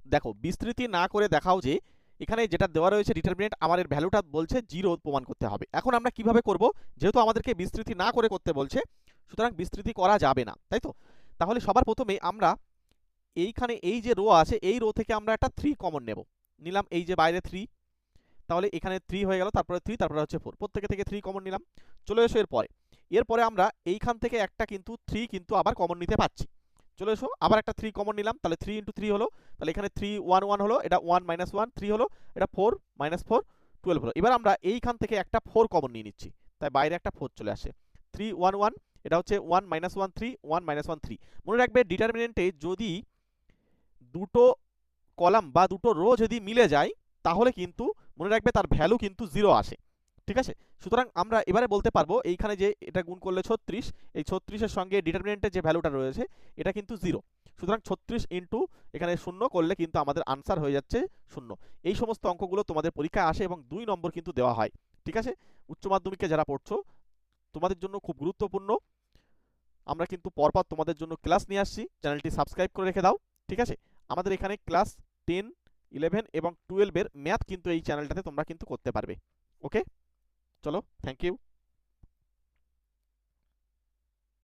দেখো বিস্তৃতি না করে দেখাও যে এখানে যেটা দেওয়া রয়েছে ডিটারমিনেন্ট আমার এর ভ্যালুটা বলছে 0 প্রমাণ করতে হবে। এখন আমরা কিভাবে করব, যেহেতু আমাদেরকে বিস্তৃতি না করে করতে বলছে, সুতরাং বিস্তৃতি করা যাবে না, তাই তো? তাহলে সবার প্রথমে আমরা এইখানে এই যে রো আছে এই রো থেকে আমরা একটা 3 কমন নেব। নিলাম এই যে বাইরে 3, তাহলে এখানে 3 হয়ে গেল, তারপরে 3, তারপরে হচ্ছে 4, প্রত্যেকে থেকে 3 কমন নিলাম। চলে এসো এরপরে আমরা এইখান থেকে একটা কিন্তু 3 কিন্তু আবার কমন নিতে পাচ্ছি। চলে এসো আবার একটা 3 কমন নিলাম, তাহলে 3 ইন্টু 3 হলো, তাহলে এখানে 3 1 1 হলো, এটা 1 মাইনাস 1 3 হলো, এটা 4 মাইনাস 4 12 হলো। এবার আমরা এইখান থেকে একটা 4 কমন নিয়ে নিচ্ছি, তাই বাইরে একটা 4 চলে আসে। 3 1 1, এটা হচ্ছে 1 মাইনাস 1 3 1 মাইনাস 1 3। মনে রাখবে ডিটারমিনেন্টে যদি দুটো কলাম বা দুটো রো যদি মিলে যায় তাহলে কিন্তু মনে রাখবে তার ভ্যালু কিন্তু 0 আসে, ঠিক আছে? সুতরাং আমরা এবারে বলতে পারবো এইখানে যে এটা গুণ করলে 36, এই 36 এর সঙ্গে ডিটারমিনেন্টের যে ভ্যালুটা রয়েছে এটা কিন্তু 0। সুতরাং 36 ইন্টু এখানে 0 করলে কিন্তু আমাদের আনসার হয়ে যাচ্ছে 0। এই সমস্ত অঙ্কগুলো তোমাদের পরীক্ষায় আসে এবং 2 নম্বর কিন্তু দেওয়া হয়, ঠিক আছে? উচ্চ মাধ্যমিকে যারা পড়ছো তোমাদের জন্য খুব গুরুত্বপূর্ণ। আমরা কিন্তু পরপর তোমাদের জন্য ক্লাস নিয়ে আসছি, চ্যানেলটি সাবস্ক্রাইব করে রেখে দাও, ঠিক আছে? আমাদের এখানে ক্লাস 10 11 এবং 12 এর ম্যাথ কিন্তু এই চ্যানেলটাতে তোমরা কিন্তু করতে পারবে। ওকে, চলো, থ্যাংক ইউ।